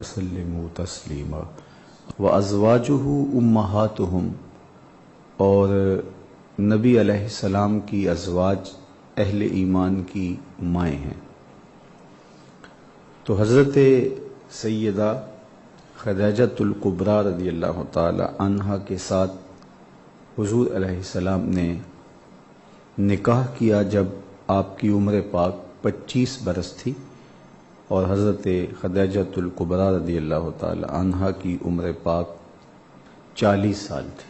وسلموا تسلیما وازواجہ امہاتہم، اور نبی علیہ السلام کی ازواج اہل ایمان کی مائیں ہیں۔ تو حضرت سیدہ خدیجۃ الکبریٰ رضی اللہ تعالی عنہا کے ساتھ حضور علیہ السلام نے نکاح کیا جب آپ کی عمر پاک 25 برس تھی، اور حضرت خدیجۃ الکبریٰ رضی اللہ تعالی عنہا کی عمر پاک 40 سال تھی۔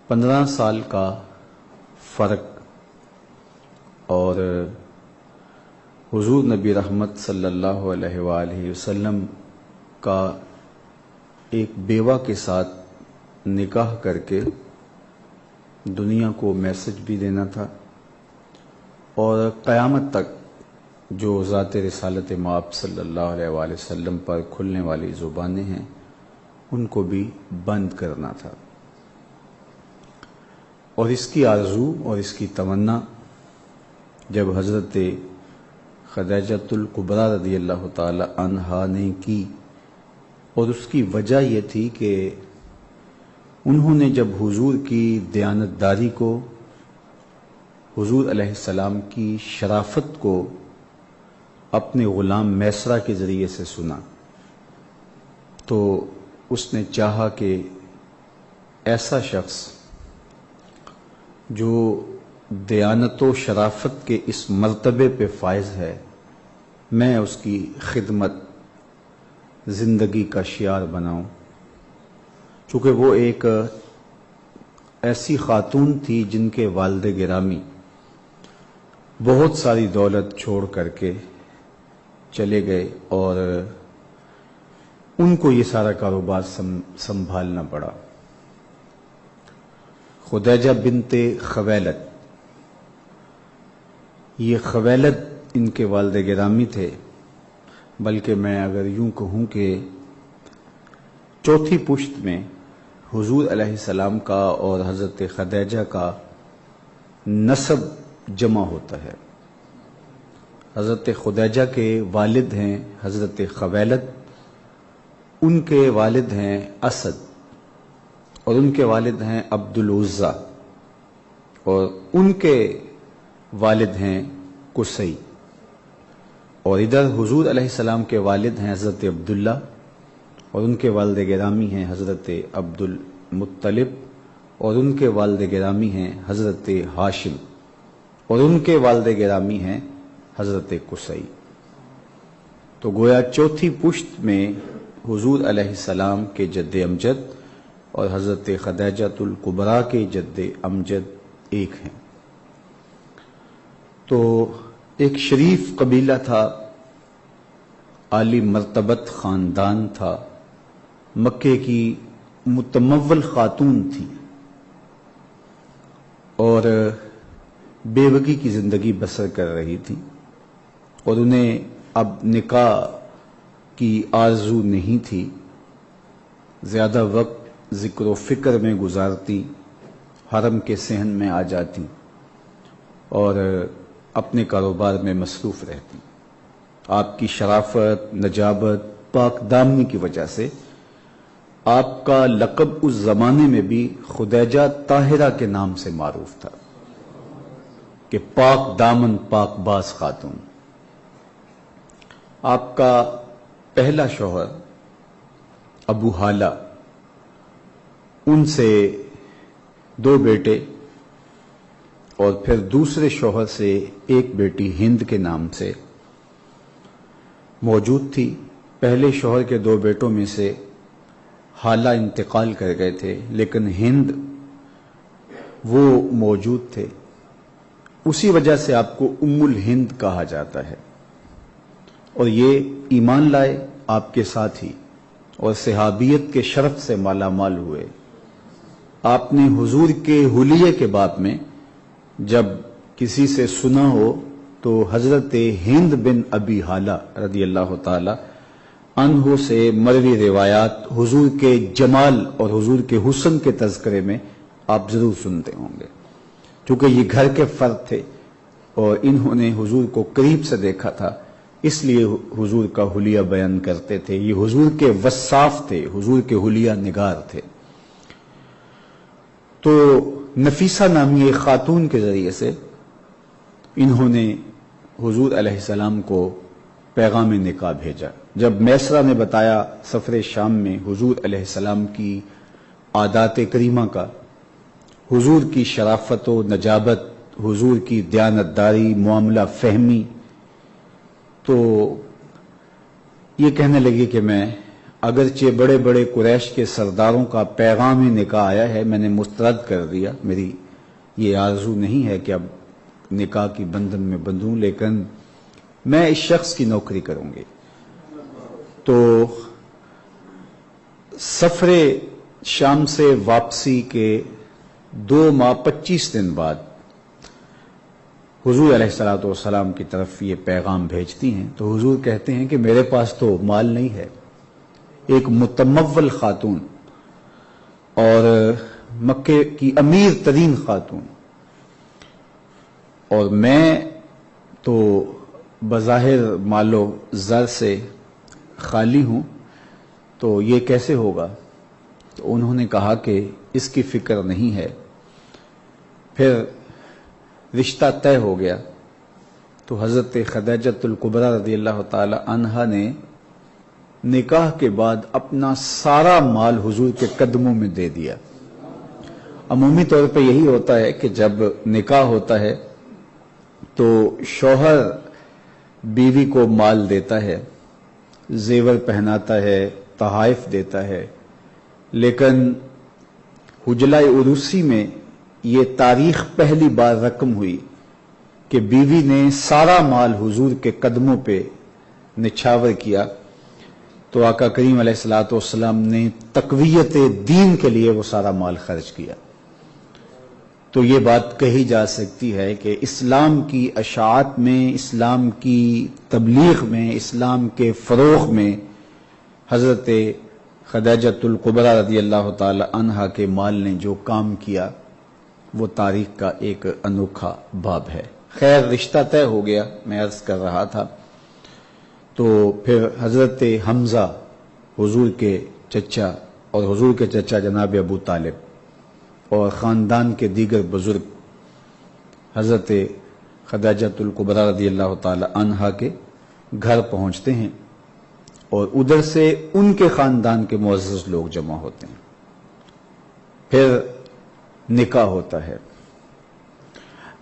15 سال کا فرق، اور حضور نبی رحمت صلی اللہ علیہ وآلہ وسلم کا ایک بیوہ کے ساتھ نکاح کر کے دنیا کو میسج بھی دینا تھا، اور قیامت تک جو ذات رسالت مآب صلی اللہ علیہ وآلہ وسلم پر کھلنے والی زبانیں ہیں ان کو بھی بند کرنا تھا۔ اور اس کی آرزو اور اس کی تمنا جب حضرت خدیجۃ الکبریٰ رضی اللہ تعالی عنہا نے کی، اور اس کی وجہ یہ تھی کہ انہوں نے جب حضور کی دیانتداری کو، حضور علیہ السلام کی شرافت کو اپنے غلام میسرہ کے ذریعے سے سنا، تو اس نے چاہا کہ ایسا شخص جو دیانت و شرافت کے اس مرتبے پہ فائز ہے، میں اس کی خدمت زندگی کا شعار بناؤں، چونکہ وہ ایک ایسی خاتون تھی جن کے والد گرامی بہت ساری دولت چھوڑ کر کے چلے گئے، اور ان کو یہ سارا کاروبار سنبھالنا پڑا۔ خدیجہ بنت خویلد، یہ خویلد ان کے والد گرامی تھے، بلکہ میں اگر یوں کہوں کہ چوتھی پشت میں حضور علیہ السلام کا اور حضرت خدیجہ کا نسب جمع ہوتا ہے۔ حضرت خدیجہ کے والد ہیں حضرت خویلد، ان کے والد ہیں اسد، اور ان کے والد ہیں عبد العزیٰ، اور ان کے والد ہیں قصی، اور ادھر حضور علیہ السلام کے والد ہیں حضرت عبداللہ، اور ان کے والد گرامی ہیں حضرت عبد المطلب، اور ان کے والد گرامی ہیں حضرت ہاشم، اور ان کے والد گرامی ہیں حضرت قصی۔ تو گویا چوتھی پشت میں حضور علیہ السلام کے جد امجد اور حضرت خدیجۃ الکبریٰ کے جد امجد ایک ہیں۔ تو ایک شریف قبیلہ تھا، عالی مرتبت خاندان تھا، مکے کی متمول خاتون تھی، اور بیوگی کی زندگی بسر کر رہی تھی، اور انہیں اب نکاح کی آرزو نہیں تھی۔ زیادہ وقت ذکر و فکر میں گزارتی، حرم کے صحن میں آ جاتی، اور اپنے کاروبار میں مصروف رہتی۔ آپ کی شرافت، نجابت، پاک دامنی کی وجہ سے آپ کا لقب اس زمانے میں بھی خدیجہ طاہرہ کے نام سے معروف تھا، کہ پاک دامن پاک باز خاتون۔ آپ کا پہلا شوہر ابو حالہ، ان سے 2 بیٹے، اور پھر دوسرے شوہر سے ایک بیٹی ہند کے نام سے موجود تھی۔ پہلے شوہر کے 2 بیٹوں میں سے حالہ انتقال کر گئے تھے، لیکن ہند وہ موجود تھے، اسی وجہ سے آپ کو ام الہند کہا جاتا ہے۔ اور یہ ایمان لائے آپ کے ساتھ ہی، اور صحابیت کے شرف سے مالا مال ہوئے۔ آپ نے حضور کے حلیے کے باب میں جب کسی سے سنا ہو تو حضرت ہند بن ابی حالہ رضی اللہ تعالی عنہ سے مروی روایات حضور کے جمال اور حضور کے حسن کے تذکرے میں آپ ضرور سنتے ہوں گے، چونکہ یہ گھر کے فرد تھے، اور انہوں نے حضور کو قریب سے دیکھا تھا، اس لیے حضور کا حلیہ بیان کرتے تھے. یہ حضور کے وصاف تھے, حضور کے حلیہ نگار تھے. تو نفیسہ نامی ایک خاتون کے ذریعے سے انہوں نے حضور علیہ السلام کو پیغام نکاح بھیجا. جب میسرہ نے بتایا سفر شام میں حضور علیہ السلام کی عادات کریمہ کا, حضور کی شرافت و نجابت, حضور کی دیانتداری, معاملہ فہمی, تو یہ کہنے لگی کہ میں اگرچہ بڑے بڑے قریش کے سرداروں کا پیغام نکاح آیا ہے, میں نے مسترد کر دیا, میری یہ آرزو نہیں ہے کہ اب نکاح کی بندھن میں بندھوں, لیکن میں اس شخص کی نوکری کروں گی. تو سفر شام سے واپسی کے 2 ماہ 25 دن بعد حضور علیہ السلام کی طرف یہ پیغام بھیجتی ہیں. تو حضور کہتے ہیں کہ میرے پاس تو مال نہیں ہے, ایک متمول خاتون اور مکے کی امیر ترین خاتون, اور میں تو بظاہر مال و زر سے خالی ہوں, تو یہ کیسے ہوگا؟ تو انہوں نے کہا کہ اس کی فکر نہیں ہے. پھر رشتہ طے ہو گیا. تو حضرت خدیجۃ الکبریٰ رضی اللہ تعالی عنہا نے نکاح کے بعد اپنا سارا مال حضور کے قدموں میں دے دیا. عمومی طور پہ یہی ہوتا ہے کہ جب نکاح ہوتا ہے تو شوہر بیوی کو مال دیتا ہے, زیور پہناتا ہے, تحائف دیتا ہے, لیکن حجلہ عروسی میں یہ تاریخ پہلی بار رقم ہوئی کہ بیوی نے سارا مال حضور کے قدموں پہ نچھاور کیا. تو آقا کریم علیہ السلام نے تقویت دین کے لیے وہ سارا مال خرچ کیا. تو یہ بات کہی جا سکتی ہے کہ اسلام کی اشاعت میں, اسلام کی تبلیغ میں, اسلام کے فروغ میں حضرت خدیجۃ الکبریٰ رضی اللہ تعالی عنہا کے مال نے جو کام کیا وہ تاریخ کا ایک انوکھا باب ہے. خیر, رشتہ طے ہو گیا, میں عرض کر رہا تھا. تو پھر حضرت حمزہ حضور کے چچا اور حضور کے چچا جناب ابو طالب اور خاندان کے دیگر بزرگ حضرت خدیجۃ الکبریٰ رضی اللہ تعالی عنہا کے گھر پہنچتے ہیں, اور ادھر سے ان کے خاندان کے معزز لوگ جمع ہوتے ہیں. پھر نکاح ہوتا ہے.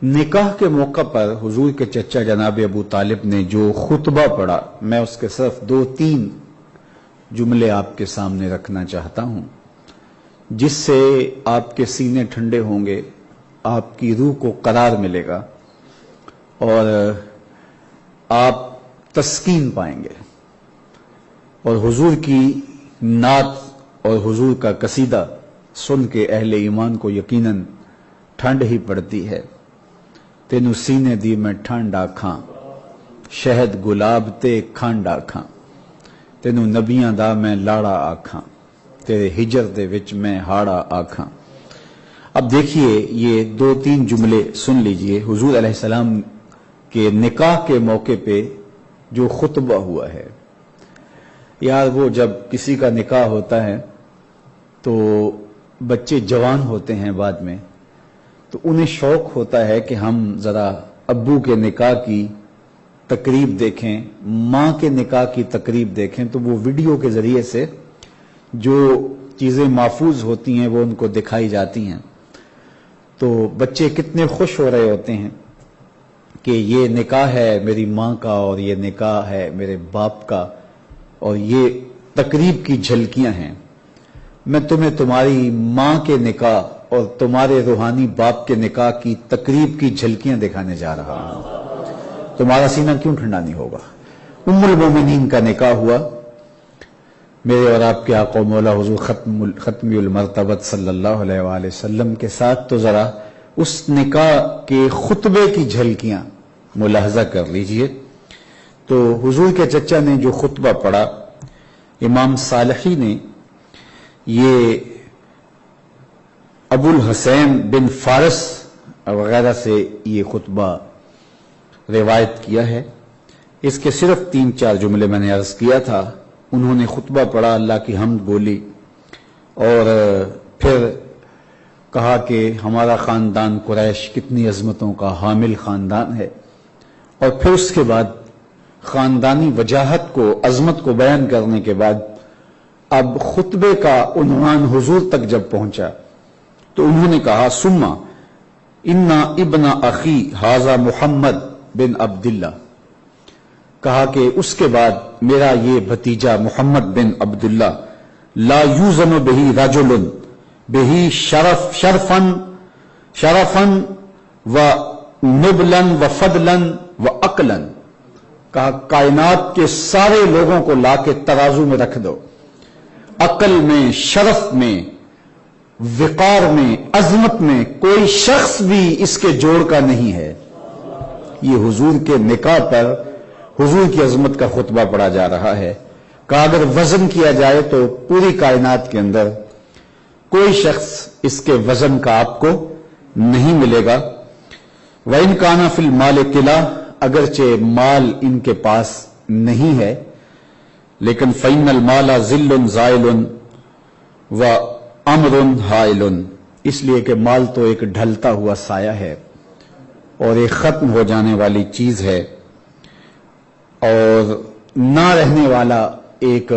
نکاح کے موقع پر حضور کے چچا جناب ابو طالب نے جو خطبہ پڑھا, میں اس کے صرف 2-3 جملے آپ کے سامنے رکھنا چاہتا ہوں, جس سے آپ کے سینے ٹھنڈے ہوں گے, آپ کی روح کو قرار ملے گا اور آپ تسکین پائیں گے. اور حضور کی نعت اور حضور کا قصیدہ سن کے اہل ایمان کو یقیناً ٹھنڈ ہی پڑتی ہے. تینو سینے دی میں ٹھنڈ آکھاں, شہد گلاب تے کھنڈ آکھاں, تینو نبیاں دا میں لاڑا آکھاں, تیرے ہجر دے وچ میں ہاڑا آکھاں. اب دیکھیے یہ 2-3 جملے سن لیجئے حضور علیہ السلام کے نکاح کے موقع پہ جو خطبہ ہوا ہے. یار وہ جب کسی کا نکاح ہوتا ہے تو بچے جوان ہوتے ہیں بعد میں, تو انہیں شوق ہوتا ہے کہ ہم ذرا ابو کے نکاح کی تقریب دیکھیں, ماں کے نکاح کی تقریب دیکھیں. تو وہ ویڈیو کے ذریعے سے جو چیزیں محفوظ ہوتی ہیں وہ ان کو دکھائی جاتی ہیں. تو بچے کتنے خوش ہو رہے ہوتے ہیں کہ یہ نکاح ہے میری ماں کا اور یہ نکاح ہے میرے باپ کا, اور یہ تقریب کی جھلکیاں ہیں. میں تمہیں تمہاری ماں کے نکاح اور تمہارے روحانی باپ کے نکاح کی تقریب کی جھلکیاں دکھانے جا رہا ہوں. تمہارا سینہ کیوں ٹھنڈا نہیں ہوگا؟ ام المومنین کا نکاح ہوا میرے اور آپ کے آقا و مولا حضور ختمی المرتبت صلی اللہ علیہ وآلہ وسلم کے ساتھ. تو ذرا اس نکاح کے خطبے کی جھلکیاں ملاحظہ کر لیجئے. تو حضور کے چچا نے جو خطبہ پڑھا, امام صالحی نے یہ ابو الحسین بن فارس وغیرہ سے یہ خطبہ روایت کیا ہے اس کے صرف 3-4 جملے میں نے عرض کیا تھا. انہوں نے خطبہ پڑھا، اللہ کی حمد بولی، اور پھر کہا کہ ہمارا خاندان قریش کتنی عظمتوں کا حامل خاندان ہے، اور پھر اس کے بعد خاندانی وجاہت کو، عظمت کو بیان کرنے کے بعد اب خطبے کا عنوان حضور تک جب پہنچا تو انہوں نے کہا سما انا ابن اخی ھذا محمد بن عبداللہ، کہا کہ اس کے بعد میرا یہ بھتیجا محمد بن عبداللہ لا یوزن بہ رجل بہ شرفا و نبلا و فضلا و عقلا، کہا کائنات کے سارے لوگوں کو لا کے ترازو میں رکھ دو، عقل میں، شرف میں، وقار میں، عظمت میں کوئی شخص بھی اس کے جوڑ کا نہیں ہے. یہ حضور کے نکاح پر حضور کی عظمت کا خطبہ پڑھا جا رہا ہے. کہ اگر وزن کیا جائے تو پوری کائنات کے اندر کوئی شخص اس کے وزن کا آپ کو نہیں ملے گا. وَإِنْ كَانَ فِي الْمَالِ قِلَةٌ، اگرچہ مال ان کے پاس نہیں ہے، لیکن فَإِنَّ الْمَالَ ظِلٌّ زَائِلٌ وَأَمْرٌ حَائِلٌ، اس لیے کہ مال تو ایک ڈھلتا ہوا سایہ ہے اور ایک ختم ہو جانے والی چیز ہے، اور نہ رہنے والا ایک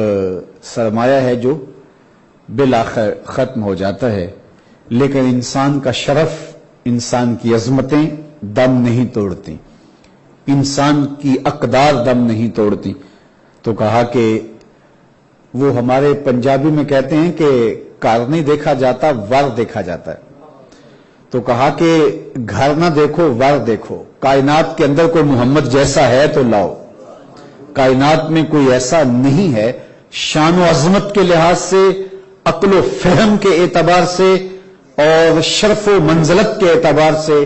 سرمایہ ہے جو بالآخر ختم ہو جاتا ہے. لیکن انسان کا شرف، انسان کی عظمتیں دم نہیں توڑتی، انسان کی اقدار دم نہیں توڑتی. تو کہا کہ وہ ہمارے پنجابی میں کہتے ہیں کہ کار نہیں دیکھا جاتا، ور دیکھا جاتا ہے. تو کہا کہ گھر نہ دیکھو، ور دیکھو. کائنات کے اندر کوئی محمد جیسا ہے تو لاؤ. کائنات میں کوئی ایسا نہیں ہے، شان و عظمت کے لحاظ سے، عقل و فہم کے اعتبار سے، اور شرف و منزلت کے اعتبار سے،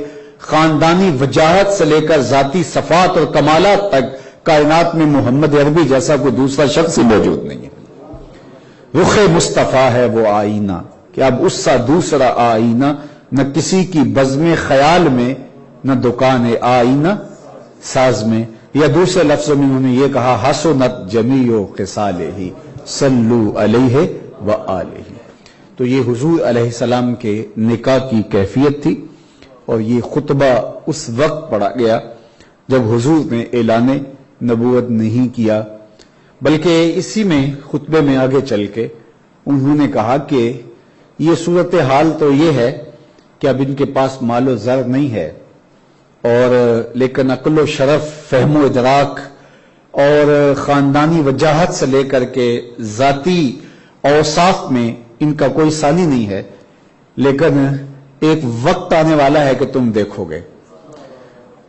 خاندانی وجاہت سے لے کر ذاتی صفات اور کمالات تک کائنات میں محمد عربی جیسا کوئی دوسرا شخص ہی موجود نہیں ہے. رخ مصطفیٰ ہے وہ آئینہ کہ اب اس سا دوسرا آئینہ، نہ کسی کی بزم خیال میں، نہ دکان آئینہ ساز میں. یا دوسرے لفظوں میں انہوں نے یہ کہا حسنت جمیع خصالہ صلو علیہ وآلہ. تو یہ حضور علیہ السلام کے نکاح کی کیفیت تھی، اور یہ خطبہ اس وقت پڑھا گیا جب حضور نے اعلان نبوت نہیں کیا، بلکہ اسی میں خطبے میں آگے چل کے انہوں نے کہا کہ یہ صورتحال تو یہ ہے کہ اب ان کے پاس مال و زر نہیں ہے، اور لیکن عقل و شرف، فہم و ادراک اور خاندانی وجاہت سے لے کر کے ذاتی اوصاف میں ان کا کوئی ثانی نہیں ہے. لیکن ایک وقت آنے والا ہے کہ تم دیکھو گے.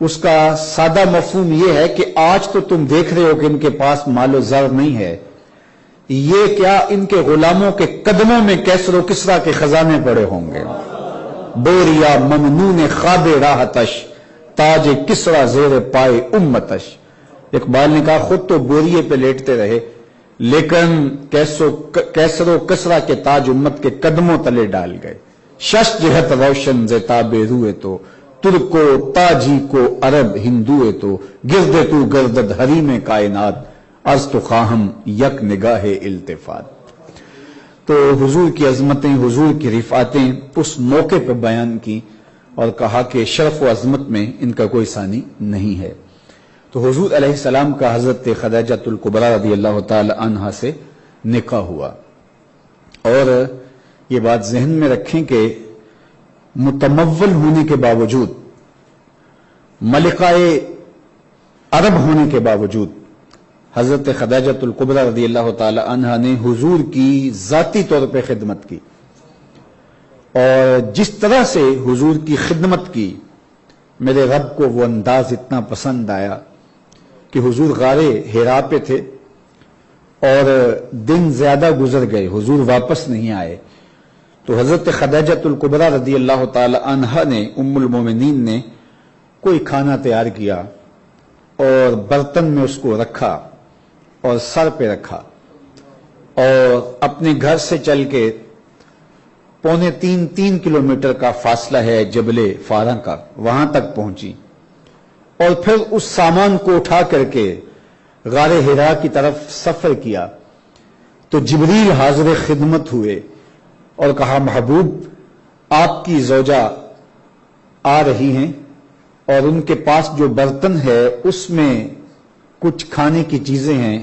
اس کا سادہ مفہوم یہ ہے کہ آج تو تم دیکھ رہے ہو کہ ان کے پاس مال و زر نہیں ہے، یہ کیا ان کے غلاموں کے قدموں میں کیسر و کسرا کے خزانے پڑے ہوں گے. بوریا ممنون خواب راحتش، تاج کسرا زیر پائے امتش. اقبال نے کہا خود تو بوریے پہ لیٹتے رہے، لیکن کیسر و کسرا کے تاج امت کے قدموں تلے ڈال گئے. شش جہت روشن زتاب روئے تو، ترکو تاجی کو عرب ہندوئے تو، گرد تو گردد حریم کائنات، از تو خواہم یک نگاہ التفات. تو حضور کی عظمتیں، حضور کی رفعتیں اس موقع پہ بیان کی اور کہا کہ شرف و عظمت میں ان کا کوئی ثانی نہیں ہے. تو حضور علیہ السلام کا حضرت خدیجہ الکبریٰ رضی اللہ تعالی عنہا سے نکاح ہوا. اور یہ بات ذہن میں رکھیں کہ متمول ہونے کے باوجود، ملکہ عرب ہونے کے باوجود، حضرت خدیجہ الکبریٰ رضی اللہ تعالی عنہا نے حضور کی ذاتی طور پہ خدمت کی. اور جس طرح سے حضور کی خدمت کی، میرے رب کو وہ انداز اتنا پسند آیا کہ حضور غار حرا پہ تھے اور دن زیادہ گزر گئے، حضور واپس نہیں آئے. تو حضرت خدیجہ الکبریٰ رضی اللہ تعالی عنہا نے، ام المومنین نے، کوئی کھانا تیار کیا اور برتن میں اس کو رکھا اور سر پہ رکھا، اور اپنے گھر سے چل کے 2.25 کلومیٹر کا فاصلہ ہے جبل فاراں کا، وہاں تک پہنچی، اور پھر اس سامان کو اٹھا کر کے غار حرا کی طرف سفر کیا تو جبریل حاضر خدمت ہوئے اور کہا محبوب آپ کی زوجہ آ رہی ہیں اور ان کے پاس جو برتن ہے اس میں کچھ کھانے کی چیزیں ہیں،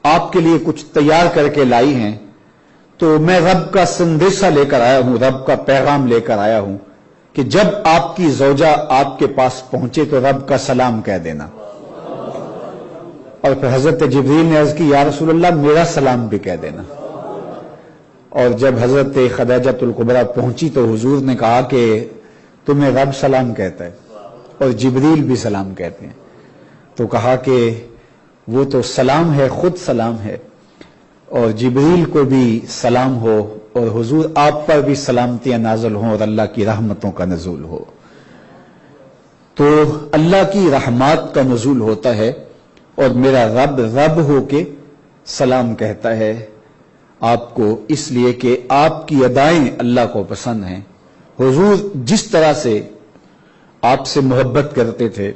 آپ کے لیے کچھ تیار کر کے لائی ہیں، تو میں رب کا سندیشہ لے کر آیا ہوں، رب کا پیغام لے کر آیا ہوں کہ جب آپ کی زوجہ آپ کے پاس پہنچے تو رب کا سلام کہہ دینا۔ اور پھر حضرت جبریل نے عرض کی یا رسول اللہ میرا سلام بھی کہہ دینا۔ اور جب حضرت خدیجۃ الکبریٰ پہنچی تو حضور نے کہا کہ تمہیں رب سلام کہتا ہے اور جبریل بھی سلام کہتے ہیں، تو کہا کہ وہ تو سلام ہے، خود سلام ہے، اور جبریل کو بھی سلام ہو، اور حضور آپ پر بھی سلامتیاں نازل ہوں اور اللہ کی رحمتوں کا نزول ہو۔ تو اللہ کی رحمات کا نزول ہوتا ہے اور میرا رب رب ہو کے سلام کہتا ہے آپ کو، اس لیے کہ آپ کی ادائیں اللہ کو پسند ہیں۔ حضور جس طرح سے آپ سے محبت کرتے تھے،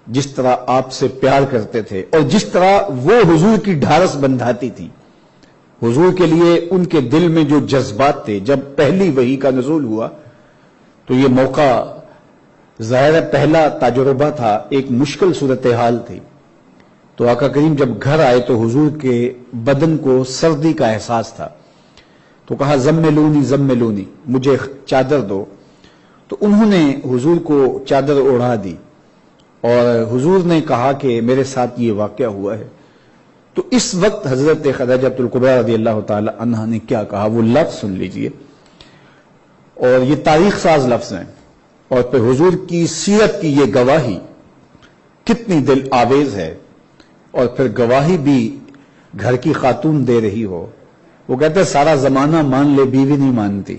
جس طرح آپ سے پیار کرتے تھے، اور جس طرح وہ حضور کی ڈھارس بندھاتی تھی، حضور کے لیے ان کے دل میں جو جذبات تھے، جب پہلی وحی کا نزول ہوا تو یہ موقع ظاہر پہلا تجربہ تھا، ایک مشکل صورتحال تھی، تو آقا کریم جب گھر آئے تو حضور کے بدن کو سردی کا احساس تھا، تو کہا زملونی زملونی، مجھے چادر دو، تو انہوں نے حضور کو چادر اوڑھا دی، اور حضور نے کہا کہ میرے ساتھ یہ واقعہ ہوا ہے۔ تو اس وقت حضرت خدیجۃ الکبریٰ رضی اللہ تعالی عنہا نے کیا کہا، وہ لفظ سن لیجئے، اور یہ تاریخ ساز لفظ ہیں، اور پھر حضور کی سیرت کی یہ گواہی کتنی دل آویز ہے، اور پھر گواہی بھی گھر کی خاتون دے رہی ہو۔ وہ کہتے ہیں سارا زمانہ مان لے بیوی نہیں مانتی۔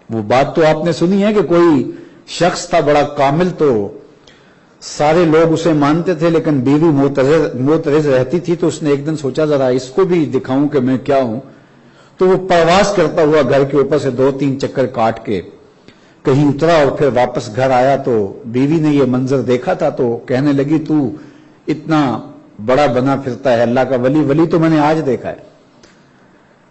وہ بات تو آپ نے سنی ہے کہ کوئی شخص تھا بڑا کامل، تو سارے لوگ اسے مانتے تھے لیکن بیوی معترض رہتی تھی، تو اس نے ایک دن سوچا ذرا اس کو بھی دکھاؤں کہ میں کیا ہوں، تو وہ پرواز کرتا ہوا گھر کے اوپر سے 2-3 چکر کاٹ کے کہیں اترا، اور پھر واپس گھر آیا تو بیوی نے یہ منظر دیکھا تھا، تو کہنے لگی تو اتنا بڑا بنا پھرتا ہے اللہ کا ولی تو میں نے آج دیکھا ہے۔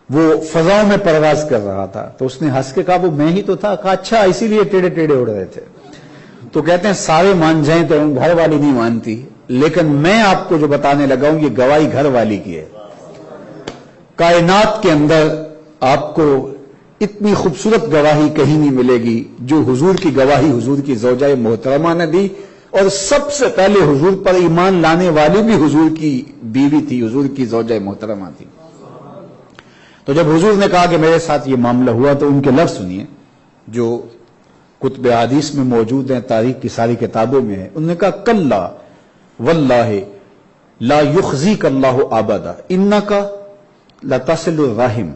وہ فضاؤں میں پرواز کر رہا تھا، تو اس نے ہنس کے کہا وہ میں ہی تو تھا۔ کہا اچھا اسی لیے ٹیڑے ٹیڑے اڑ رہے تھے۔ تو کہتے ہیں سارے مان جائیں تو گھر والی نہیں مانتی، لیکن میں آپ کو جو بتانے لگا ہوں یہ گواہی گھر والی کی ہے۔ کائنات کے اندر آپ کو اتنی خوبصورت گواہی کہیں نہیں ملے گی جو حضور کی گواہی حضور کی زوجہ محترمہ نے دی، اور سب سے پہلے حضور پر ایمان لانے والی بھی حضور کی بیوی تھی، حضور کی زوجہ محترمہ تھی۔ تو جب حضور نے کہا کہ میرے ساتھ یہ معاملہ ہوا تو ان کے لفظ سنیے جو کتب حدیث میں موجود ہیں، تاریخ کی ساری کتابوں میں ہے۔ انہوں نے کہا کلا واللہ لا یخزیک اللہ ابدا انک لتصل الرحم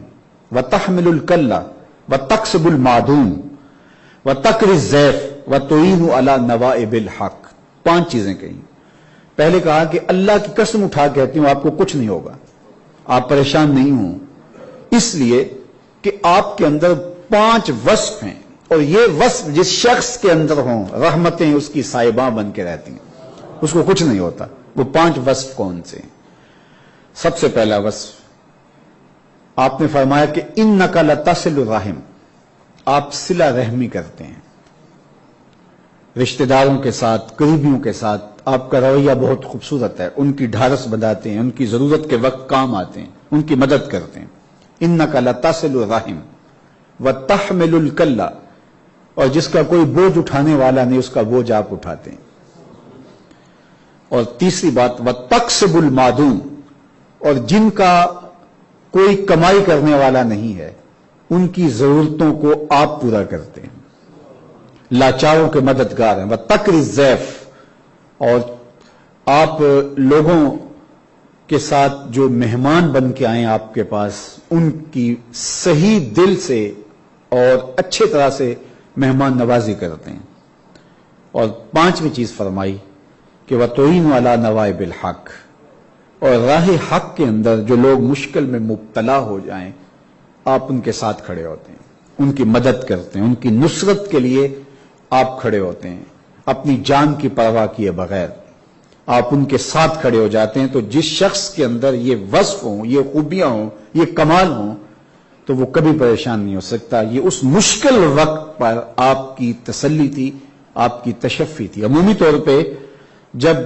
وتحمل الکلہ وتکسب المعدوم وتقری الضیف وتعین علی نوائب الحق۔ 5 چیزیں کہیں۔ پہلے کہا کہ اللہ کی قسم اٹھا کہتی ہوں آپ کو کچھ نہیں ہوگا، آپ پریشان نہیں ہوں، اس لیے کہ آپ کے اندر 5 وصف ہیں، اور یہ وصف جس شخص کے اندر ہوں رحمتیں اس کی صاحباں بن کے رہتی ہیں، اس کو کچھ نہیں ہوتا۔ وہ 5 وصف کون سے ہیں؟ سب سے پہلا وصف آپ نے فرمایا کہ انک لتصل الرحم، آپ صلہ رحمی کرتے ہیں، رشتہ داروں کے ساتھ، قریبیوں کے ساتھ آپ کا رویہ بہت خوبصورت ہے، ان کی ڈھارس بندھاتے ہیں، ان کی ضرورت کے وقت کام آتے ہیں، ان کی مدد کرتے ہیں۔ انک لتصل الرحم وتحمل الکلہ، اور جس کا کوئی بوجھ اٹھانے والا نہیں اس کا بوجھ آپ اٹھاتے ہیں۔ اور تیسری بات وتکسب المعدوم، اور جن کا کوئی کمائی کرنے والا نہیں ہے ان کی ضرورتوں کو آپ پورا کرتے ہیں، لاچاروں کے مددگار ہیں۔ وتقری الضیف، اور آپ لوگوں کے ساتھ جو مہمان بن کے آئیں آپ کے پاس ان کی صحیح دل سے اور اچھے طرح سے مہمان نوازی کرتے ہیں۔ اور 5ویں چیز فرمائی کہ وَتُعِينُ عَلَى نَوَائِبِ الْحَقِّ، اور راہ حق کے اندر جو لوگ مشکل میں مبتلا ہو جائیں آپ ان کے ساتھ کھڑے ہوتے ہیں، ان کی مدد کرتے ہیں، ان کی نصرت کے لیے آپ کھڑے ہوتے ہیں، اپنی جان کی پرواہ کیے بغیر آپ ان کے ساتھ کھڑے ہو جاتے ہیں تو جس شخص کے اندر یہ وصف ہوں، یہ خوبیاں ہوں، یہ کمال ہوں تو وہ کبھی پریشان نہیں ہو سکتا. یہ اس مشکل وقت پر آپ کی تسلی تھی، آپ کی تشفی تھی. عمومی طور پہ جب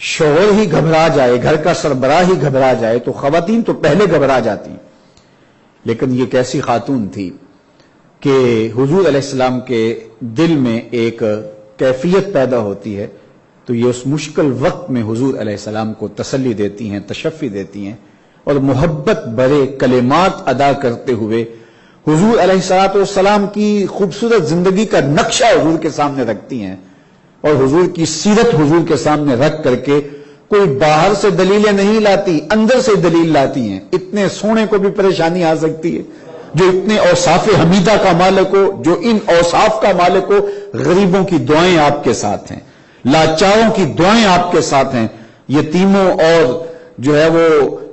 شوہر ہی گھبرا جائے، گھر کا سربراہ ہی گھبرا جائے تو خواتین تو پہلے گھبرا جاتی ہیں، لیکن یہ ایک ایسی خاتون تھی کہ حضور علیہ السلام کے دل میں ایک کیفیت پیدا ہوتی ہے تو یہ اس مشکل وقت میں حضور علیہ السلام کو تسلی دیتی ہیں، تشفی دیتی ہیں اور محبت بھرے کلمات ادا کرتے ہوئے حضور علیہ السلام کی خوبصورت زندگی کا نقشہ حضور کے سامنے رکھتی ہیں اور حضور کی سیرت حضور کے سامنے رکھ کر کے کوئی باہر سے دلیلیں نہیں لاتی، اندر سے دلیل لاتی ہیں. اتنے سونے کو بھی پریشانی آ سکتی ہے، جو اتنے اوصاف حمیدہ کا مالک ہو، جو ان اوصاف کا مالک ہو. غریبوں کی دعائیں آپ کے ساتھ ہیں، لاچاروں کی دعائیں آپ کے ساتھ ہیں، یتیموں اور جو ہے وہ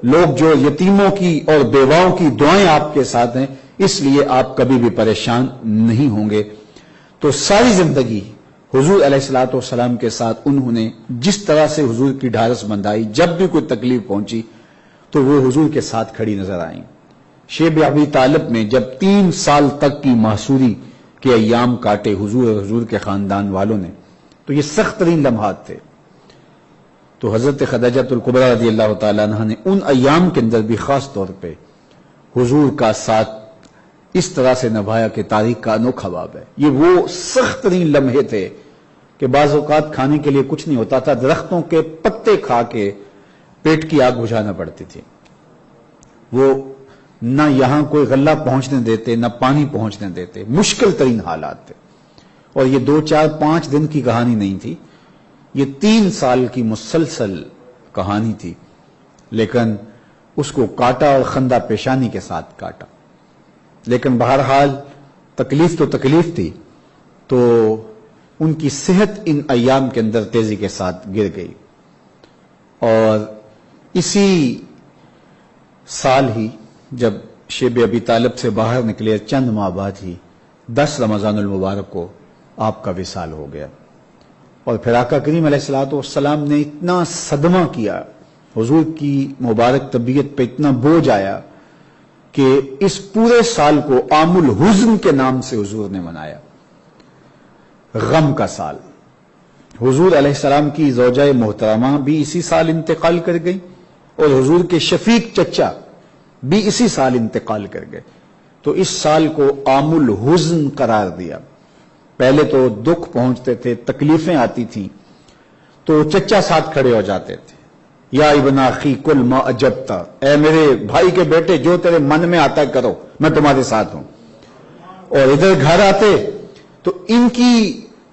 لوگ جو یتیموں کی اور بیواؤں کی دعائیں آپ کے ساتھ ہیں، اس لیے آپ کبھی بھی پریشان نہیں ہوں گے. تو ساری زندگی حضور علیہ السلام کے ساتھ انہوں نے جس طرح سے حضور کی ڈھارس بندائی، جب بھی کوئی تکلیف پہنچی تو وہ حضور کے ساتھ کھڑی نظر آئیں. شیب ابی طالب میں جب 3 سال تک کی محصوری کے ایام کاٹے حضور کے خاندان والوں نے تو یہ سخت ترین لمحات تھے. تو حضرت خدیجہ الکبریٰ رضی اللہ تعالیٰ عنہ نے ان ایام کے اندر بھی خاص طور پہ حضور کا ساتھ اس طرح سے نبھایا کہ تاریخ کا انوکھا باب ہے. یہ وہ سخت ترین لمحے تھے کہ بعض اوقات کھانے کے لیے کچھ نہیں ہوتا تھا، درختوں کے پتے کھا کے پیٹ کی آگ بجھانا پڑتی تھی. وہ نہ یہاں کوئی غلہ پہنچنے دیتے، نہ پانی پہنچنے دیتے. مشکل ترین حالات تھے. اور یہ 2 4 5 دن کی کہانی نہیں تھی، یہ 3 سال کی مسلسل کہانی تھی. لیکن اس کو کاٹا اور خندہ پیشانی کے ساتھ کاٹا. لیکن بہرحال تکلیف تو تکلیف تھی. تو ان کی صحت ان ایام کے اندر تیزی کے ساتھ گر گئی. اور اسی سال ہی جب شیب ابی طالب سے باہر نکلے چند ماہ بعد ہی 10 رمضان المبارک کو آپ کا وصال ہو گیا. اور پھر آقا کریم علیہ السلام نے اتنا صدمہ کیا، حضور کی مبارک طبیعت پہ اتنا بوجھ آیا کہ اس پورے سال کو عام الحزن کے نام سے حضور نے منایا، غم کا سال. حضور علیہ السلام کی زوجہ محترمہ بھی اسی سال انتقال کر گئی اور حضور کے شفیق چچا بھی اسی سال انتقال کر گئے. تو اس سال کو عام الحزن قرار دیا. پہلے تو دکھ پہنچتے تھے، تکلیفیں آتی تھیں تو چچا ساتھ کھڑے ہو جاتے تھے. یا ابن اخی کل ما اجبتا، اے میرے بھائی کے بیٹے جو تیرے من میں آتا کرو، میں تمہارے ساتھ ہوں. اور ادھر گھر آتے تو ان کی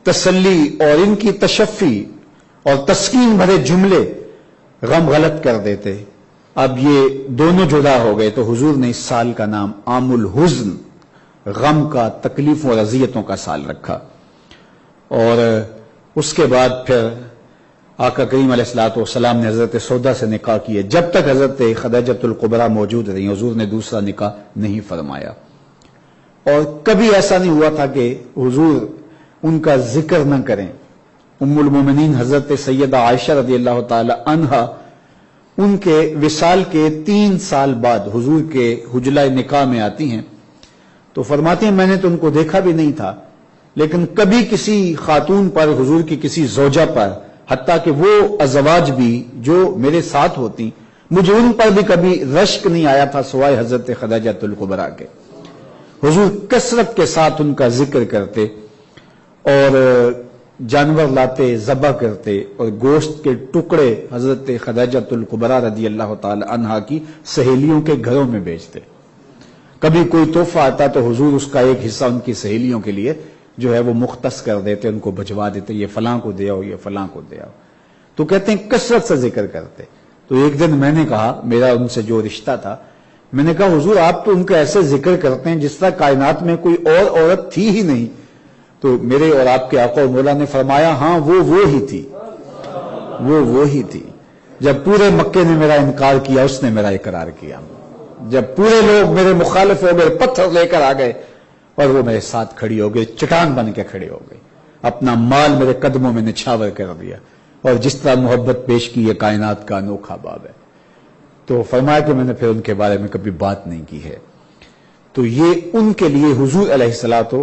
تسلی اور ان کی تشفی اور تسکین بھرے جملے غم غلط کر دیتے. اب یہ دونوں جدا ہو گئے تو حضور نے اس سال کا نام عام الحزن، غم کا، تکلیفوں اور اذیتوں کا سال رکھا. اور اس کے بعد پھر آقا کریم علیہ السلام نے حضرت سودا سے نکاح کیے. جب تک حضرت خدیجہ الکبریٰ موجود رہی حضور نے دوسرا نکاح نہیں فرمایا. اور کبھی ایسا نہیں ہوا تھا کہ حضور ان کا ذکر نہ کریں. ام المومنین حضرت سیدہ عائشہ رضی اللہ تعالی عنہا ان کے وصال کے 3 سال بعد حضور کے حجلہ نکاح میں آتی ہیں تو فرماتی ہیں میں نے تو ان کو دیکھا بھی نہیں تھا، لیکن کبھی کسی خاتون پر، حضور کی کسی زوجہ پر، حتیٰ کہ وہ ازواج بھی جو میرے ساتھ ہوتی، مجھے ان پر بھی کبھی رشک نہیں آیا تھا سوائے حضرت خدیجہ الکبریٰ کے. حضور کثرت کے ساتھ ان کا ذکر کرتے اور جانور لاتے، ذبح کرتے اور گوشت کے ٹکڑے حضرت خدیجہ الکبریٰ رضی اللہ تعالی عنہا کی سہیلیوں کے گھروں میں بیچتے. کبھی کوئی تحفہ آتا تو حضور اس کا ایک حصہ ان کی سہیلیوں کے لیے جو ہے وہ مختص کر دیتے، ان کو بھجوا دیتے، یہ فلاں کو دے آؤ، یہ فلاں کو دے آؤ. تو کہتے ہیں کثرت سے ذکر کرتے. تو ایک دن میں نے کہا، میرا ان سے جو رشتہ تھا، میں نے کہا حضور آپ تو ان کا ایسے ذکر کرتے ہیں جس طرح کائنات میں کوئی اور عورت تھی ہی نہیں. تو میرے اور آپ کے آقا و مولا نے فرمایا ہاں وہ ہی تھی، وہ ہی تھی. جب پورے مکے نے میرا انکار کیا اس نے میرا اقرار کیا. جب پورے لوگ میرے مخالف ہو گئے، پتھر لے کر آ گئے اور وہ میرے ساتھ کھڑی ہو گئی، چٹان بن کے کھڑی ہو گئی. اپنا مال میرے قدموں میں نچھاور کر دیا اور جس طرح محبت پیش کی یہ کائنات کا انوکھا باب ہے. تو فرمایا کہ میں نے پھر ان کے بارے میں کبھی بات نہیں کی ہے. تو یہ ان کے لیے حضور علیہ الصلوۃ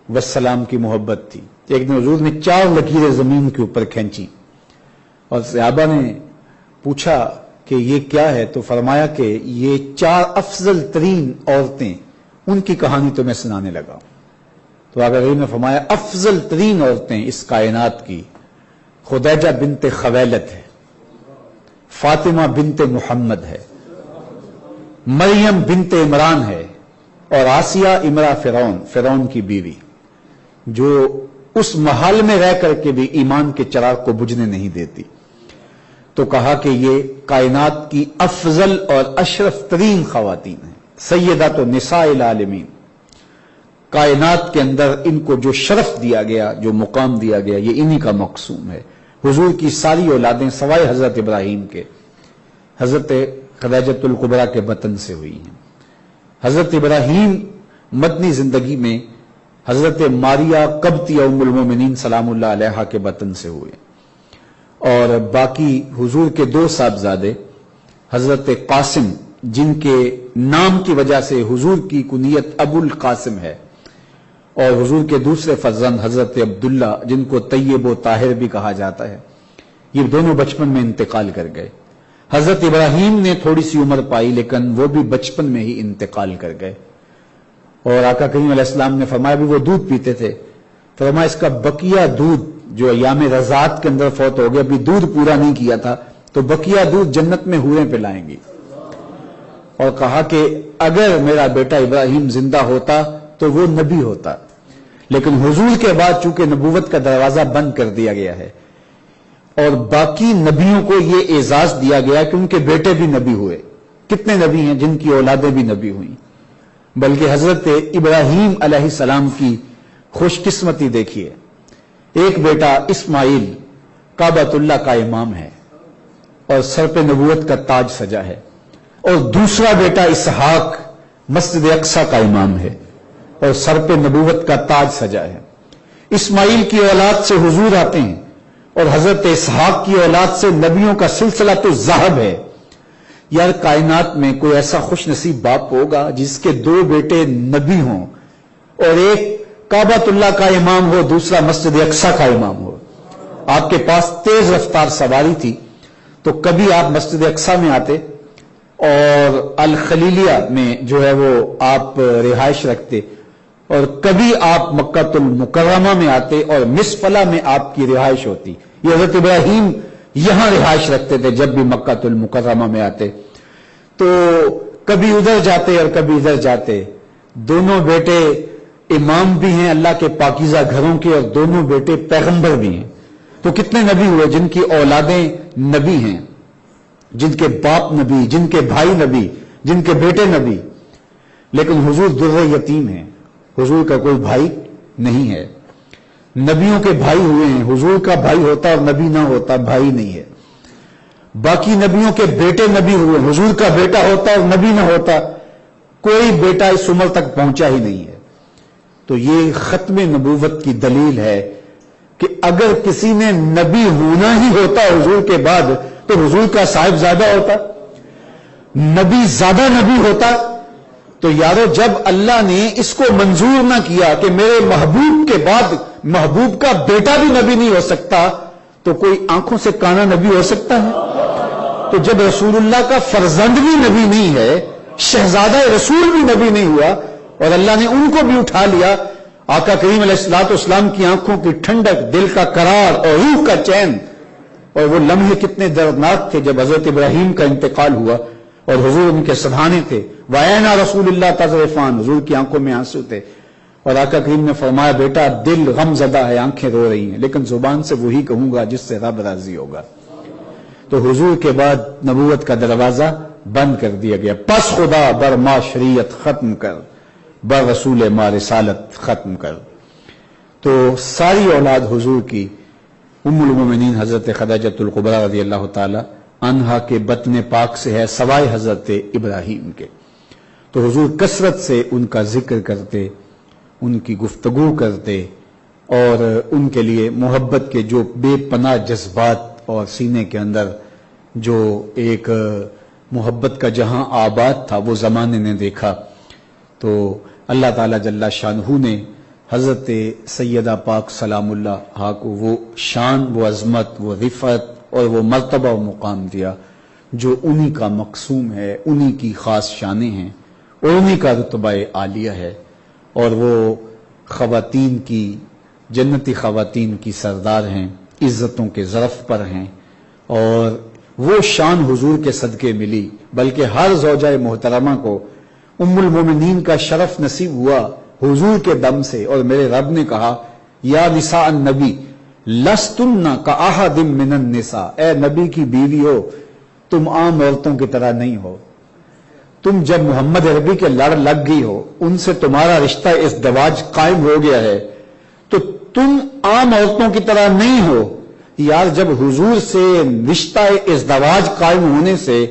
والسلام کی محبت تھی. ایک دن حضور نے 4 لکیریں زمین کے اوپر کھینچی اور صحابہ نے پوچھا کہ یہ کیا ہے؟ تو فرمایا کہ یہ 4 افضل ترین عورتیں، ان کی کہانی تو میں سنانے لگا. تو آقا کریم نے فرمایا افضل ترین عورتیں اس کائنات کی خدیجہ بنت خویلد ہے، فاطمہ بنت محمد ہے، مریم بنت عمران ہے، اور آسیہ امرا فرعون کی بیوی، جو اس محل میں رہ کر کے بھی ایمان کے چراغ کو بجھنے نہیں دیتی. تو کہا کہ یہ کائنات کی افضل اور اشرف ترین خواتین ہیں، سیدات نساء العالمین. کائنات کے اندر ان کو جو شرف دیا گیا، جو مقام دیا گیا، یہ انہی کا مقسوم ہے. حضور کی ساری اولادیں سوائے حضرت ابراہیم کے حضرت خدیجۃ الکبریٰ کے بطن سے ہوئی ہیں. حضرت ابراہیم مدنی زندگی میں حضرت ماریہ قبطیہ ام المومنین سلام اللہ علیہا کے بطن سے ہوئے، اور باقی حضور کے 2 صاحبزادے حضرت قاسم، جن کے نام کی وجہ سے حضور کی کنیت ابو القاسم ہے، اور حضور کے دوسرے فرزند حضرت عبداللہ، جن کو طیب و طاہر بھی کہا جاتا ہے، یہ دونوں بچپن میں انتقال کر گئے. حضرت ابراہیم نے تھوڑی سی عمر پائی لیکن وہ بھی بچپن میں ہی انتقال کر گئے. اور آقا کریم علیہ السلام نے فرمایا بھی وہ دودھ پیتے تھے، فرمایا اس کا بقیہ دودھ جو ایام رضاعت کے اندر فوت ہو گیا، ابھی دودھ پورا نہیں کیا تھا، تو بقیہ دودھ جنت میں حوریں پلائیں گی. اور کہا کہ اگر میرا بیٹا ابراہیم زندہ ہوتا تو وہ نبی ہوتا، لیکن حضور کے بعد چونکہ نبوت کا دروازہ بند کر دیا گیا ہے، اور باقی نبیوں کو یہ اعزاز دیا گیا کہ ان کے بیٹے بھی نبی ہوئے. کتنے نبی ہیں جن کی اولادیں بھی نبی ہوئیں؟ بلکہ حضرت ابراہیم علیہ السلام کی خوش قسمتی دیکھیے، ایک بیٹا اسماعیل کعبۃ اللہ کا امام ہے اور سر پہ نبوت کا تاج سجا ہے، اور دوسرا بیٹا اسحاق مسجد اقصی کا امام ہے اور سر پہ نبوت کا تاج سجا ہے. اسماعیل کی اولاد سے حضور آتے ہیں، اور حضرت اسحاق کی اولاد سے نبیوں کا سلسلہ تو ذہب ہے. یار کائنات میں کوئی ایسا خوش نصیب باپ ہوگا جس کے 2 بیٹے نبی ہوں، اور ایک کعبۃ اللہ کا امام ہو، دوسرا مسجد اقصی کا امام ہو. آپ کے پاس تیز رفتار سواری تھی تو کبھی آپ مسجد اقصی میں آتے اور الخلیلیہ میں جو ہے وہ آپ رہائش رکھتے، اور کبھی آپ مکہ المکرمہ میں آتے اور مسفلہ میں آپ کی رہائش ہوتی. یہ حضرت ابراہیم یہاں رہائش رکھتے تھے جب بھی مکہ المکرمہ میں آتے. تو کبھی ادھر جاتے اور کبھی ادھر جاتے. دونوں بیٹے امام بھی ہیں اللہ کے پاکیزہ گھروں کے، اور دونوں بیٹے پیغمبر بھی ہیں. تو کتنے نبی ہوئے جن کی اولادیں نبی ہیں، جن کے باپ نبی، جن کے بھائی نبی، جن کے بیٹے نبی. لیکن حضور در یتیم ہیں، حضور کا کوئی بھائی نہیں ہے. نبیوں کے بھائی ہوئے ہیں، حضور کا بھائی ہوتا اور نبی نہ ہوتا بھائی نہیں ہے. باقی نبیوں کے بیٹے نبی ہوئے، حضور کا بیٹا ہوتا اور نبی نہ ہوتا کوئی بیٹا اس عمر تک پہنچا ہی نہیں ہے. تو یہ ختم نبوت کی دلیل ہے کہ اگر کسی نے نبی ہونا ہی ہوتا حضور کے بعد تو حضور کا صاحب زیادہ ہوتا، نبی زیادہ نبی ہوتا. تو یارو جب اللہ نے اس کو منظور نہ کیا کہ میرے محبوب کے بعد محبوب کا بیٹا بھی نبی نہیں ہو سکتا، تو کوئی آنکھوں سے کانا نبی ہو سکتا ہے؟ تو جب رسول اللہ کا فرزند بھی نبی نہیں ہے، شہزادہ رسول بھی نبی نہیں ہوا، اور اللہ نے ان کو بھی اٹھا لیا، آقا کریم علیہ الصلوۃ والسلام کی آنکھوں کی ٹھنڈک، دل کا قرار اور روح کا چین. اور وہ لمحے کتنے دردناک تھے جب حضرت ابراہیم کا انتقال ہوا اور حضور ان کے سدھانے تھے. وَعَيْنَا رسول اللہ تذرفان، حضور کی آنکھوں میں آنسو تھے. اور آقا کریم نے فرمایا بیٹا دل غم زدہ ہے، آنکھیں رو رہی ہیں، لیکن زبان سے وہی کہوں گا جس سے رب راضی ہوگا. تو حضور کے بعد نبوت کا دروازہ بند کر دیا گیا. پس خدا بر ما شریعت ختم کر، بر رسول ما رسالت ختم کر. تو ساری اولاد حضور کی ام المومنین حضرت خدیجۃ الکبریٰ رضی اللہ تعالی عنہا کے بطن پاک سے ہے، سوائے حضرت ابراہیم کے. تو حضور کثرت سے ان کا ذکر کرتے، ان کی گفتگو کرتے، اور ان کے لیے محبت کے جو بے پناہ جذبات اور سینے کے اندر جو ایک محبت کا جہاں آباد تھا وہ زمانے نے دیکھا، تو اللہ تعالیٰ جل شانہ نے حضرت سیدہ پاک سلام اللہ کو وہ شان، وہ عظمت، وہ رفعت اور وہ مرتبہ و مقام دیا جو انہی کا مقسوم ہے، انہی کی خاص شانیں ہیں اور انہی کا رتبہ عالیہ ہے، اور وہ خواتین کی، جنتی خواتین کی سردار ہیں، عزتوں کے ظرف پر ہیں، اور وہ شان حضور کے صدقے ملی، بلکہ ہر زوجہ محترمہ کو ام المومنین کا شرف نصیب ہوا حضور کے دم سے، اور میرے رب نے کہا یا نساء النبی لستن کاحد من النساء، اے نبی کی بیوی ہو تم عام عورتوں کی طرح نہیں ہو، تم جب محمد عربی کے لڑ لگ گئی ہو، ان سے تمہارا رشتہ ازدواج قائم ہو گیا ہے، تو تم عام عورتوں کی طرح نہیں ہو۔ یار جب حضور سے رشتہ ازدواج قائم ہونے سے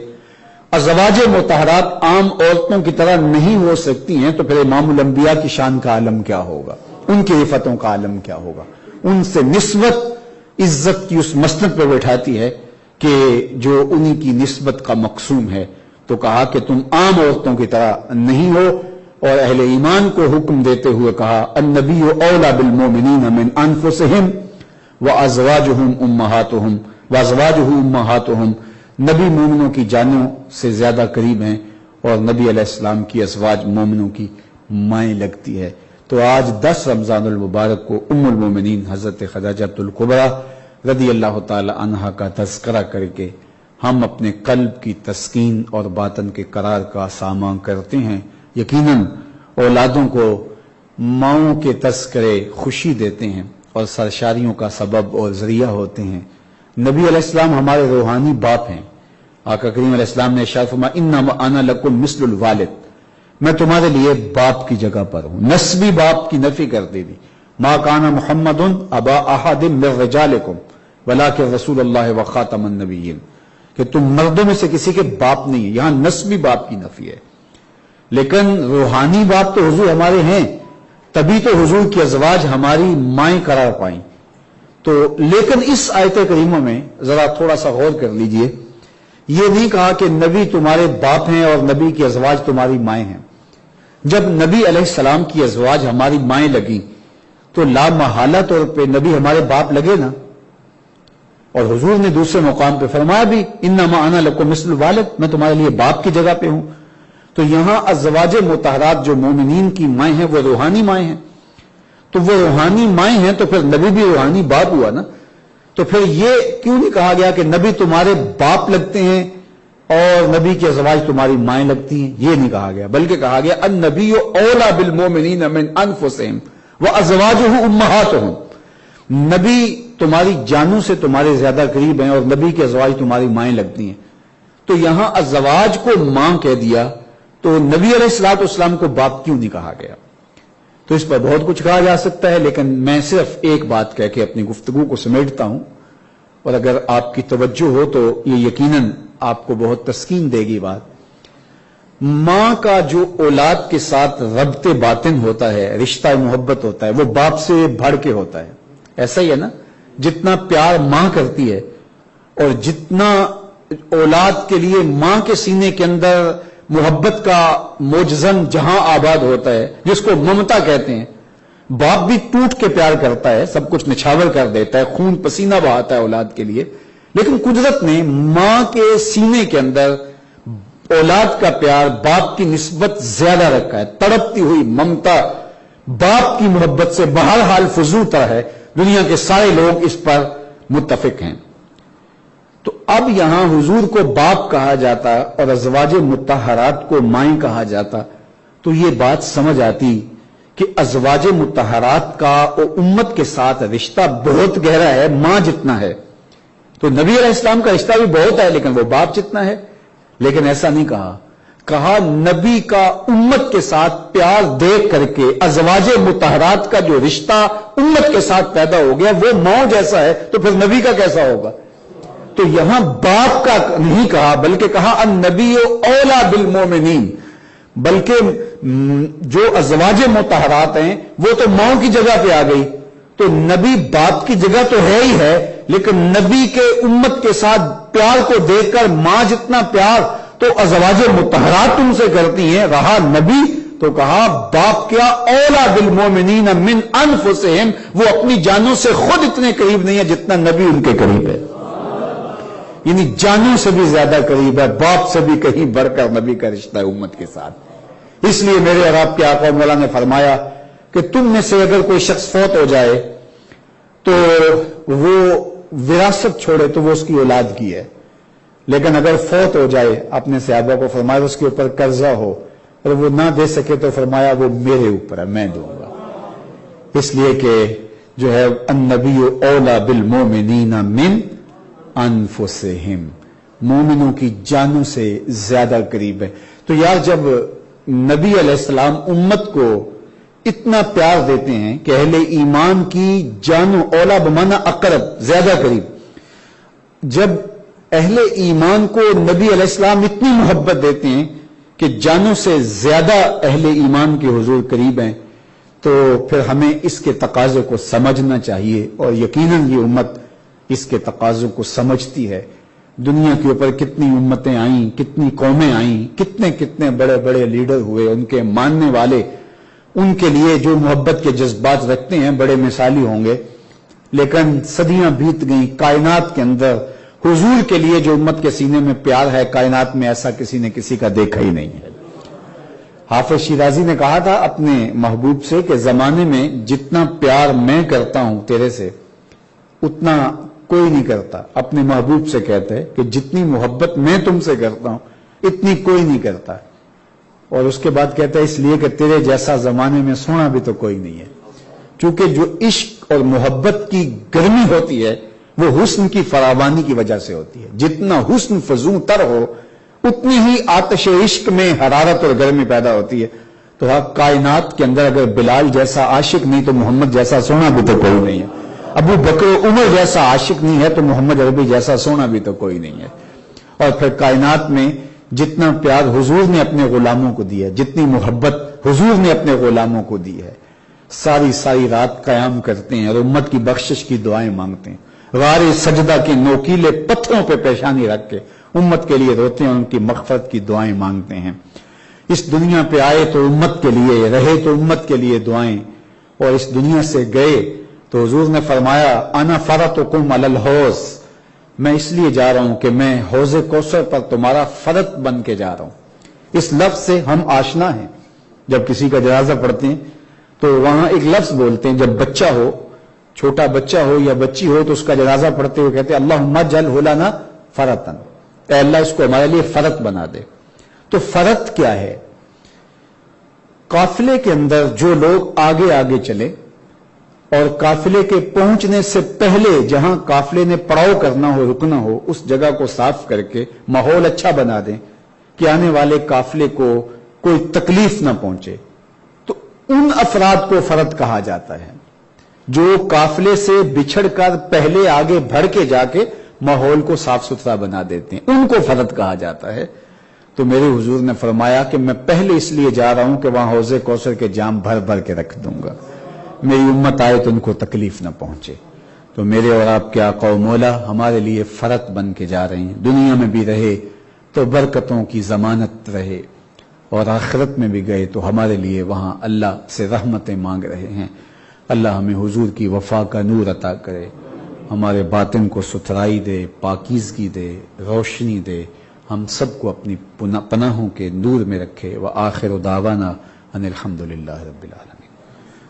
ازواج مطہرات عام عورتوں کی طرح نہیں ہو سکتی ہیں، تو پھر امام الانبیاء کی شان کا عالم کیا ہوگا، ان کی رفتوں کا عالم کیا ہوگا؟ ان سے نسبت عزت کی اس مسند پہ بٹھاتی ہے کہ جو انہی کی نسبت کا مقسوم ہے۔ تو کہا کہ تم عام عورتوں کی طرح نہیں ہو، اور اہل ایمان کو حکم دیتے ہوئے کہا النبی اولا بالمومنین من انفسہم وازواجہم امہاتہم وازواجہ امہاتہم، نبی مومنوں کی جانوں سے زیادہ قریب ہیں، اور نبی علیہ السلام کی ازواج مومنوں کی مائیں لگتی ہے۔ تو آج 10 رمضان المبارک کو ام المومنین حضرت خدیجہ الکبریٰ رضی اللہ تعالی عنہا کا تذکرہ کر کے ہم اپنے قلب کی تسکین اور باطن کے قرار کا سامان کرتے ہیں۔ یقیناً اولادوں کو ماؤں کے تذکرے خوشی دیتے ہیں اور سرشاریوں کا سبب اور ذریعہ ہوتے ہیں۔ نبی علیہ السلام ہمارے روحانی باپ ہیں۔ آقا کریم علیہ السلام نے ارشاد فرمایا انما انا لکم مثل الوالد، میں تمہارے لیے باپ کی جگہ پر ہوں۔ نسبی باپ کی نفی کر دی ما کان محمد ابا احد من رجالکم ولکن رسول اللہ وخاتم النبیین، کہ تم مردوں میں سے کسی کے باپ نہیں ہیں، یہاں نسبی باپ کی نفی ہے، لیکن روحانی باپ تو حضور ہمارے ہیں، تبھی تو حضور کی ازواج ہماری مائیں قرار پائیں۔ تو لیکن اس آیت کریمہ میں ذرا تھوڑا سا غور کر لیجئے، یہ نہیں کہا کہ نبی تمہارے باپ ہیں اور نبی کی ازواج تمہاری مائیں ہیں۔ جب نبی علیہ السلام کی ازواج ہماری مائیں لگیں تو لا محالہ طور پہ نبی ہمارے باپ لگے نا، اور حضور نے دوسرے مقام پہ فرمایا بھی انما انا لکم مثل الوالد، میں تمہارے لیے باپ کی جگہ پہ ہوں۔ تو یہاں ازواج مطہرات جو مومنین کی مائیں ہیں وہ روحانی مائیں ہیں، تو وہ روحانی مائیں ہیں تو پھر نبی بھی روحانی باپ ہوا نا۔ تو پھر یہ کیوں نہیں کہا گیا کہ نبی تمہارے باپ لگتے ہیں اور نبی کی ازواج تمہاری مائیں لگتی ہیں؟ یہ نہیں کہا گیا، بلکہ کہا گیا النبی اولا بالمومنین من انفسہم وازواجہ امہاتہم، نبی تمہاری جانوں سے تمہارے زیادہ قریب ہیں اور نبی کی ازواج تمہاری مائیں لگتی ہیں۔ تو یہاں ازواج کو ماں کہہ دیا، تو نبی علیہ السلام کو باپ کیوں نہیں کہا گیا؟ تو اس پر بہت کچھ کہا جا سکتا ہے، لیکن میں صرف ایک بات کہہ کے اپنی گفتگو کو سمیٹتا ہوں، اور اگر آپ کی توجہ ہو تو یہ یقیناً آپ کو بہت تسکین دے گی بات۔ ماں کا جو اولاد کے ساتھ ربط باطن ہوتا ہے، رشتہ محبت ہوتا ہے، وہ باپ سے بڑھ کے ہوتا ہے۔ ایسا ہی ہے نا، جتنا پیار ماں کرتی ہے اور جتنا اولاد کے لیے ماں کے سینے کے اندر محبت کا موجزن جہاں آباد ہوتا ہے، جس کو ممتا کہتے ہیں، باپ بھی ٹوٹ کے پیار کرتا ہے، سب کچھ نچھاور کر دیتا ہے، خون پسینہ بہاتا ہے اولاد کے لیے، لیکن قدرت نے ماں کے سینے کے اندر اولاد کا پیار باپ کی نسبت زیادہ رکھا ہے۔ تڑپتی ہوئی ممتا باپ کی محبت سے بہرحال فزوں تر ہے، دنیا کے سارے لوگ اس پر متفق ہیں۔ تو اب یہاں حضور کو باپ کہا جاتا اور ازواج مطہرات کو مائیں کہا جاتا، تو یہ بات سمجھ آتی کہ ازواج مطہرات کا امت کے ساتھ رشتہ بہت گہرا ہے، ماں جتنا ہے۔ تو نبی علیہ السلام کا رشتہ بھی بہت ہے، لیکن وہ باپ جتنا ہے۔ لیکن ایسا نہیں کہا نبی کا امت کے ساتھ پیار دیکھ کر کے ازواج مطہرات کا جو رشتہ امت کے ساتھ پیدا ہو گیا وہ ماں جیسا ہے، تو پھر نبی کا کیسا ہوگا؟ تو یہاں باپ کا نہیں کہا، بلکہ کہا النبی اولا بالمومنین، بلکہ جو ازواج مطہرات ہیں وہ تو ماں کی جگہ پہ آ گئی، تو نبی باپ کی جگہ تو ہے ہی ہے، لیکن نبی کے امت کے ساتھ پیار کو دیکھ کر ماں جتنا پیار تو ازواج مطہرات تم سے کرتی ہیں، رہا نبی تو کہا باپ کیا اولا بالمومنین من انفسہم، وہ اپنی جانوں سے خود اتنے قریب نہیں ہے جتنا نبی ان کے قریب ہے، یعنی جانوں سے بھی زیادہ قریب ہے، باپ سے بھی کہیں بڑھ کر نبی کا رشتہ ہے امت کے ساتھ۔ اس لیے میرے اور آپ کے آقا مولا نے فرمایا کہ تم میں سے اگر کوئی شخص فوت ہو جائے تو وہ وراثت چھوڑے تو وہ اس کی اولاد کی ہے، لیکن اگر فوت ہو جائے اپنے صحابہ کو فرمایا اس کے اوپر قرضہ ہو اور وہ نہ دے سکے تو فرمایا وہ میرے اوپر ہے، میں دوں گا، اس لیے کہ جو ہے النبی اولا بالمومنین من انفسہم، مومنوں کی جانوں سے زیادہ قریب ہے۔ تو یار جب نبی علیہ السلام امت کو اتنا پیار دیتے ہیں کہ اہل ایمان کی جانوں، اولا بمعنی اقرب، زیادہ قریب، جب اہل ایمان کو نبی علیہ السلام اتنی محبت دیتے ہیں کہ جانوں سے زیادہ اہل ایمان کے حضور قریب ہیں، تو پھر ہمیں اس کے تقاضے کو سمجھنا چاہیے، اور یقیناً یہ امت اس کے تقاضوں کو سمجھتی ہے۔ دنیا کے اوپر کتنی امتیں آئیں، کتنی قومیں آئیں، کتنے کتنے بڑے بڑے لیڈر ہوئے، ان کے ماننے والے ان کے لیے جو محبت کے جذبات رکھتے ہیں بڑے مثالی ہوں گے، لیکن صدیاں بیت گئیں، کائنات کے اندر حضور کے لیے جو امت کے سینے میں پیار ہے، کائنات میں ایسا کسی نے کسی کا دیکھا ہی نہیں ہے۔ حافظ شیرازی نے کہا تھا اپنے محبوب سے کہ زمانے میں جتنا پیار میں کرتا ہوں تیرے سے اتنا کوئی نہیں کرتا، اپنے محبوب سے کہتے ہیں کہ جتنی محبت میں تم سے کرتا ہوں اتنی کوئی نہیں کرتا، اور اس کے بعد کہتا ہے اس لیے کہ تیرے جیسا زمانے میں سونا بھی تو کوئی نہیں ہے، چونکہ جو عشق اور محبت کی گرمی ہوتی ہے وہ حسن کی فراوانی کی وجہ سے ہوتی ہے، جتنا حسن فزوں تر ہو اتنی ہی آتش عشق میں حرارت اور گرمی پیدا ہوتی ہے۔ تو کائنات کے اندر اگر بلال جیسا عاشق نہیں تو محمد جیسا سونا بھی تو کوئی نہیں ہے، ابو بکر عمر جیسا عاشق نہیں ہے تو محمد عربی جیسا سونا بھی تو کوئی نہیں ہے۔ اور پھر کائنات میں جتنا پیار حضور نے اپنے غلاموں کو دیا ہے، جتنی محبت حضور نے اپنے غلاموں کو دی ہے، ساری ساری رات قیام کرتے ہیں اور امت کی بخشش کی دعائیں مانگتے ہیں، غار سجدہ کے نوکیلے پتھروں پہ پیشانی رکھ کے امت کے لیے روتے ہیں، ان کی مغفرت کی دعائیں مانگتے ہیں۔ اس دنیا پہ آئے تو امت کے لیے، رہے تو امت کے لیے دعائیں، اور اس دنیا سے گئے تو حضور نے فرمایا انا فرطکم علی الحوض، میں اس لیے جا رہا ہوں کہ میں حوض کوثر پر تمہارا فرط بن کے جا رہا ہوں۔ اس لفظ سے ہم آشنا ہیں، جب کسی کا جنازہ پڑھتے ہیں تو وہاں ایک لفظ بولتے ہیں، جب بچہ ہو، چھوٹا بچہ ہو یا بچی ہو تو اس کا جنازہ پڑھتے ہوئے کہتے ہیں اللہم اجعلہ لنا فرطن، اے اللہ اس کو ہمارے لیے فرط بنا دے۔ تو فرط کیا ہے؟ قافلے کے اندر جو لوگ آگے آگے چلے اور قافلے کے پہنچنے سے پہلے جہاں قافلے نے پڑاؤ کرنا ہو، رکنا ہو، اس جگہ کو صاف کر کے ماحول اچھا بنا دیں کہ آنے والے قافلے کو کوئی تکلیف نہ پہنچے، تو ان افراد کو فرد کہا جاتا ہے جو قافلے سے بچھڑ کر پہلے آگے بڑھ کے جا کے ماحول کو صاف ستھرا بنا دیتے ہیں، ان کو فرد کہا جاتا ہے۔ تو میرے حضور نے فرمایا کہ میں پہلے اس لیے جا رہا ہوں کہ وہاں حوض کوثر کے جام بھر بھر کے رکھ دوں گا، میری امت آئے تو ان کو تکلیف نہ پہنچے۔ تو میرے اور آپ کے آقا و مولا ہمارے لیے فرط بن کے جا رہے ہیں، دنیا میں بھی رہے تو برکتوں کی ضمانت رہے، اور آخرت میں بھی گئے تو ہمارے لیے وہاں اللہ سے رحمتیں مانگ رہے ہیں۔ اللہ ہمیں حضور کی وفا کا نور عطا کرے، ہمارے باطن کو ستھرائی دے، پاکیزگی دے، روشنی دے، ہم سب کو اپنی پناہوں کے نور میں رکھے۔ وآخر دعوانا ان الحمدللہ رب العالمین۔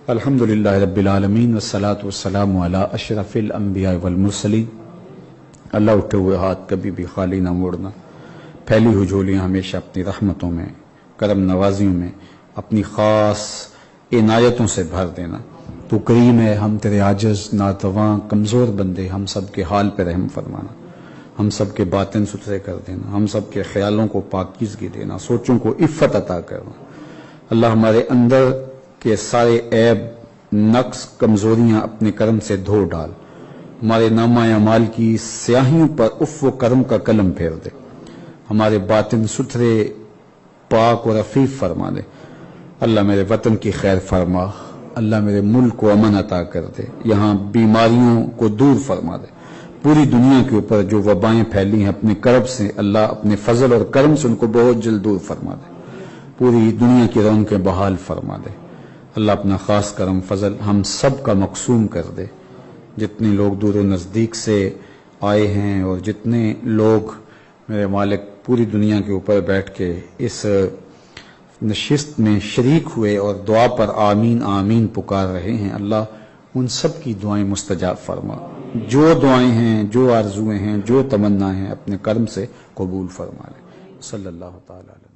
الحمدللہ رب العالمین والصلاة والسلام علی اشرف الانبیاء والمرسلین۔ اللہ اٹھے ہوئے ہاتھ کبھی بھی خالی نہ موڑنا، پھیلی ہوئی جھولیاں ہمیشہ اپنی رحمتوں میں، کرم نوازیوں میں، اپنی خاص عنایتوں سے بھر دینا۔ تو کریم ہے، ہم تیرے عاجز، ناتواں، کمزور بندے، ہم سب کے حال پہ رحم فرمانا، ہم سب کے باطن ستھرے کر دینا، ہم سب کے خیالوں کو پاکیزگی دینا، سوچوں کو عفت عطا کرنا۔ اللہ ہمارے اندر کے سارے عیب، نقص، کمزوریاں اپنے کرم سے دھو ڈال، ہمارے نامہ اعمال کی سیاہیوں پر عفو و کرم کا قلم پھیر دے، ہمارے باطن ستھرے، پاک اور عفیف فرما دے۔ اللہ میرے وطن کی خیر فرما، اللہ میرے ملک کو امن عطا کر دے، یہاں بیماریوں کو دور فرما دے، پوری دنیا کے اوپر جو وبائیں پھیلی ہیں اپنے کرب سے اللہ اپنے فضل اور کرم سے ان کو بہت جلد دور فرما دے، پوری دنیا کی رونقیں بحال فرما دے۔ اللہ اپنا خاص کرم فضل ہم سب کا مقسوم کر دے، جتنے لوگ دور و نزدیک سے آئے ہیں اور جتنے لوگ میرے مالک پوری دنیا کے اوپر بیٹھ کے اس نشست میں شریک ہوئے اور دعا پر آمین آمین پکار رہے ہیں، اللہ ان سب کی دعائیں مستجاب فرما، جو دعائیں ہیں، جو آرزویں ہیں، جو تمنا ہیں اپنے کرم سے قبول فرما لے۔ صلی اللہ تعالی علیہ